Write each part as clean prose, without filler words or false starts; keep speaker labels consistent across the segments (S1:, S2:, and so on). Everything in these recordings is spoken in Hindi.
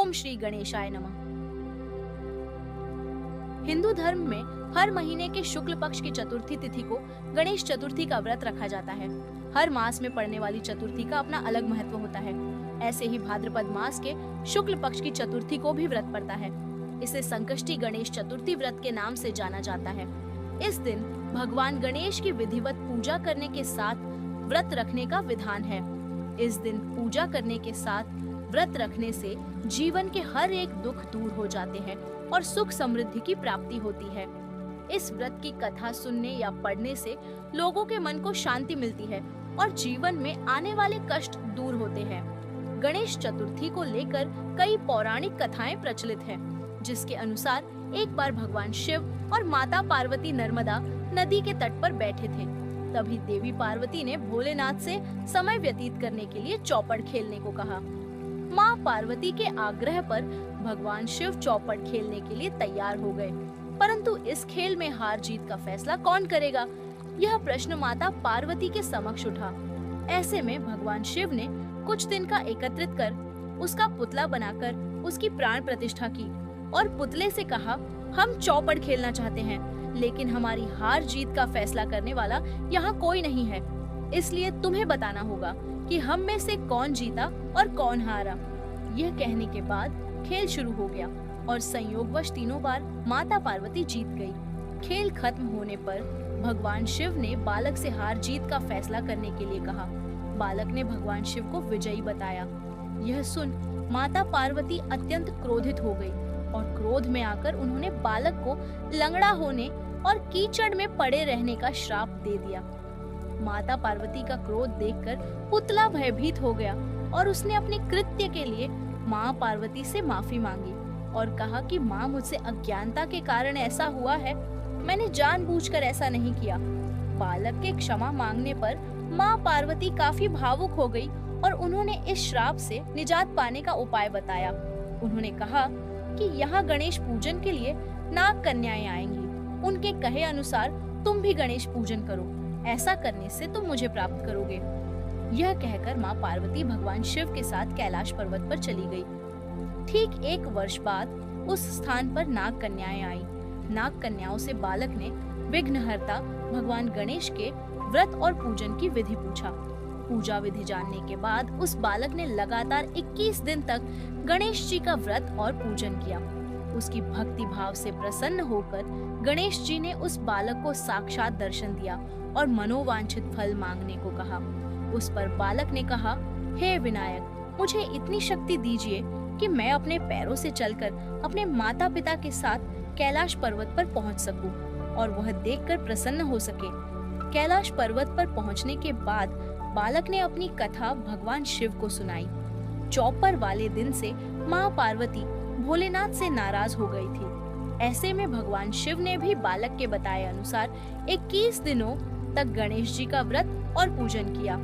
S1: ओम श्री गणेशाय नमः। हिंदू धर्म में हर महीने के शुक्ल पक्ष की चतुर्थी तिथि को गणेश चतुर्थी का व्रत रखा जाता है। हर मास में पड़ने वाली चतुर्थी का अपना अलग महत्व होता है। ऐसे ही भाद्रपद मास के शुक्ल पक्ष की चतुर्थी को भी व्रत पड़ता है। इसे संकष्टी गणेश चतुर्थी व्रत के नाम से जाना जाता है। इस दिन भगवान गणेश की विधिवत पूजा करने के साथ व्रत रखने का विधान है। इस दिन पूजा करने के साथ व्रत रखने से जीवन के हर एक दुख दूर हो जाते हैं और सुख समृद्धि की प्राप्ति होती है। इस व्रत की कथा सुनने या पढ़ने से लोगों के मन को शांति मिलती है और जीवन में आने वाले कष्ट दूर होते हैं। गणेश चतुर्थी को लेकर कई पौराणिक कथाएं प्रचलित हैं, जिसके अनुसार एक बार भगवान शिव और माता पार्वती नर्मदा नदी के तट पर बैठे थे। तभी देवी पार्वती ने भोलेनाथ से समय व्यतीत करने के लिए चौपड़ खेलने को कहा। माँ पार्वती के आग्रह पर भगवान शिव चौपड़ खेलने के लिए तैयार हो गए, परंतु इस खेल में हार जीत का फैसला कौन करेगा, यह प्रश्न माता पार्वती के समक्ष उठा। ऐसे में भगवान शिव ने कुछ दिन का एकत्रित कर उसका पुतला बनाकर उसकी प्राण प्रतिष्ठा की और पुतले से कहा, हम चौपड़ खेलना चाहते हैं, लेकिन हमारी हार जीत का फैसला करने वाला यहाँ कोई नहीं है, इसलिए तुम्हें बताना होगा कि हम में से कौन जीता और कौन हारा। यह कहने के बाद खेल शुरू हो गया और संयोगवश तीनों बार माता पार्वती जीत गई। खेल खत्म होने पर भगवान शिव ने बालक से हार जीत का फैसला करने के लिए कहा। बालक ने भगवान शिव को विजयी बताया। यह सुन माता पार्वती अत्यंत क्रोधित हो गई और क्रोध में आकर उन्होंने बालक को लंगड़ा होने और कीचड़ में पड़े रहने का श्राप दे दिया। माता पार्वती का क्रोध देखकर पुतला भयभीत हो गया और उसने अपने कृत्य के लिए माँ पार्वती से माफी मांगी और कहा कि माँ, मुझसे अज्ञानता के कारण ऐसा हुआ है, मैंने जानबूझकर ऐसा नहीं किया। बालक के क्षमा मांगने पर माँ पार्वती काफी भावुक हो गई और उन्होंने इस श्राप से निजात पाने का उपाय बताया। उन्होंने कहा कि यहाँ गणेश पूजन के लिए नाग कन्याएं आएंगी, उनके कहे अनुसार तुम भी गणेश पूजन करो, ऐसा करने से तुम मुझे प्राप्त करोगे। यह कहकर माँ पार्वती भगवान शिव के साथ कैलाश पर्वत पर चली गई। ठीक 1 वर्ष बाद उस स्थान पर नाग कन्याएं आई। नाग कन्याओं से बालक ने विघ्नहर्ता भगवान गणेश के व्रत और पूजन की विधि पूछा। पूजा विधि जानने के बाद उस बालक ने लगातार 21 दिन तक गणेश जी का व्रत और पूजन किया। उसकी भक्ति भाव से प्रसन्न होकर गणेश जी ने उस बालक को साक्षात दर्शन दिया और मनोवांछित फल मांगने को कहा। उस पर बालक ने कहा, हे विनायक, मुझे इतनी शक्ति दीजिए कि मैं अपने पैरों से चलकर अपने माता पिता के साथ कैलाश पर्वत पर पहुंच सकूं और वह देखकर प्रसन्न हो सके। कैलाश पर्वत पर पहुंचने के बाद बालक ने अपनी कथा भगवान शिव को सुनाई। चौपर वाले दिन से माँ पार्वती भोलेनाथ से नाराज हो गई थी। ऐसे में भगवान शिव ने भी बालक के बताए अनुसार 21 दिनों तक गणेश जी का व्रत और पूजन किया।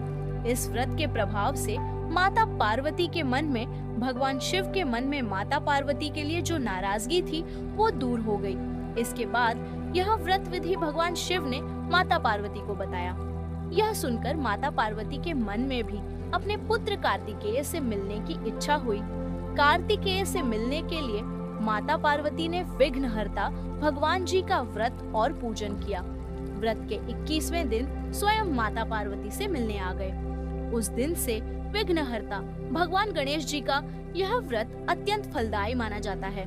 S1: इस व्रत के प्रभाव से माता पार्वती के मन में भगवान शिव के मन में माता पार्वती के लिए जो नाराजगी थी वो दूर हो गई। इसके बाद यह व्रत विधि भगवान शिव ने माता पार्वती को बताया। यह सुनकर माता पार्वती के मन में भी अपने पुत्र कार्तिकेय से मिलने की इच्छा हुई। कार्तिकेय से मिलने के लिए माता पार्वती ने विघ्नहर्ता भगवान जी का व्रत और पूजन किया। व्रत के 21वें दिन स्वयं माता पार्वती से मिलने आ गए। उस दिन से विघ्नहर्ता भगवान गणेश जी का यह व्रत अत्यंत फलदायी माना जाता है।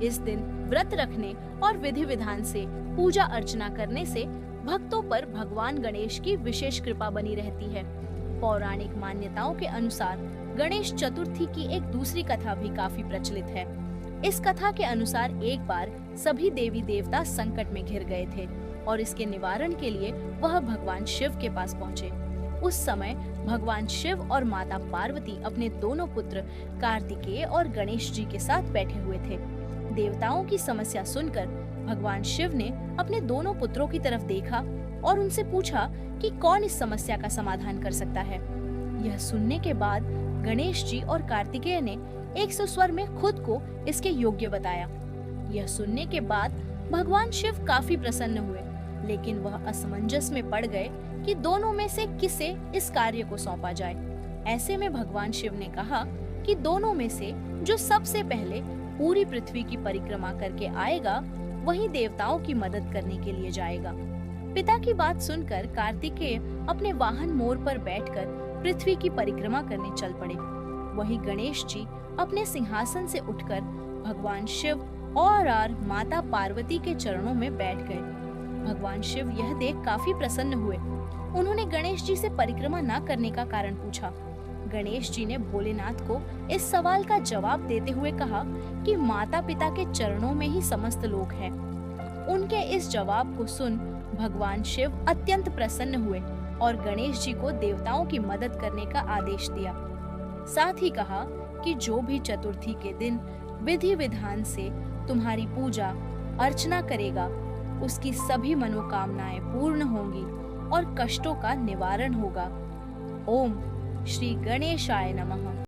S1: इस दिन व्रत रखने और विधि विधान से पूजा अर्चना करने से भक्तों पर भगवान गणेश की विशेष कृपा बनी रहती है। पौराणिक मान्यताओं के अनुसार गणेश चतुर्थी की एक दूसरी कथा भी काफी प्रचलित है। इस कथा के अनुसार एक बार सभी देवी देवता संकट में घिर गए थे और इसके निवारण के लिए वह भगवान शिव के पास पहुँचे। उस समय भगवान शिव और माता पार्वती अपने दोनों पुत्र कार्तिकेय और गणेश जी के साथ बैठे हुए थे। देवताओं की समस्या सुनकर भगवान शिव ने अपने दोनों पुत्रों की तरफ देखा और उनसे पूछा कि कौन इस समस्या का समाधान कर सकता है। यह सुनने के बाद गणेश जी और कार्तिकेय ने एक स्वर में खुद को इसके योग्य बताया। यह सुनने के बाद भगवान शिव काफी प्रसन्न हुए, लेकिन वह असमंजस में पड़ गए कि दोनों में से किसे इस कार्य को सौंपा जाए। ऐसे में भगवान शिव ने कहा कि दोनों में से जो सबसे पहले पूरी पृथ्वी की परिक्रमा करके आएगा वही देवताओं की मदद करने के लिए जाएगा। पिता की बात सुनकर कार्तिकेय अपने वाहन मोर पर बैठकर पृथ्वी की परिक्रमा करने चल पड़े। वहीं गणेश जी अपने सिंहासन से उठकर भगवान शिव और माता पार्वती के चरणों में बैठ गए। भगवान शिव यह देख काफी प्रसन्न हुए। उन्होंने गणेश जी से परिक्रमा न करने का कारण पूछा। गणेश जी ने भोलेनाथ को इस सवाल का जवाब देते हुए कहा कि माता पिता के चरणों में ही समस्त लोक है। उनके इस जवाब को सुन भगवान शिव अत्यंत प्रसन्न हुए और गणेश जी को देवताओं की मदद करने का आदेश दिया। साथ ही कहा कि जो भी चतुर्थी के दिन विधि विधान से तुम्हारी पूजा अर्चना करेगा उसकी सभी मनोकामनाएं पूर्ण होंगी और कष्टों का निवारण होगा। ओम श्री गणेशाय नमः।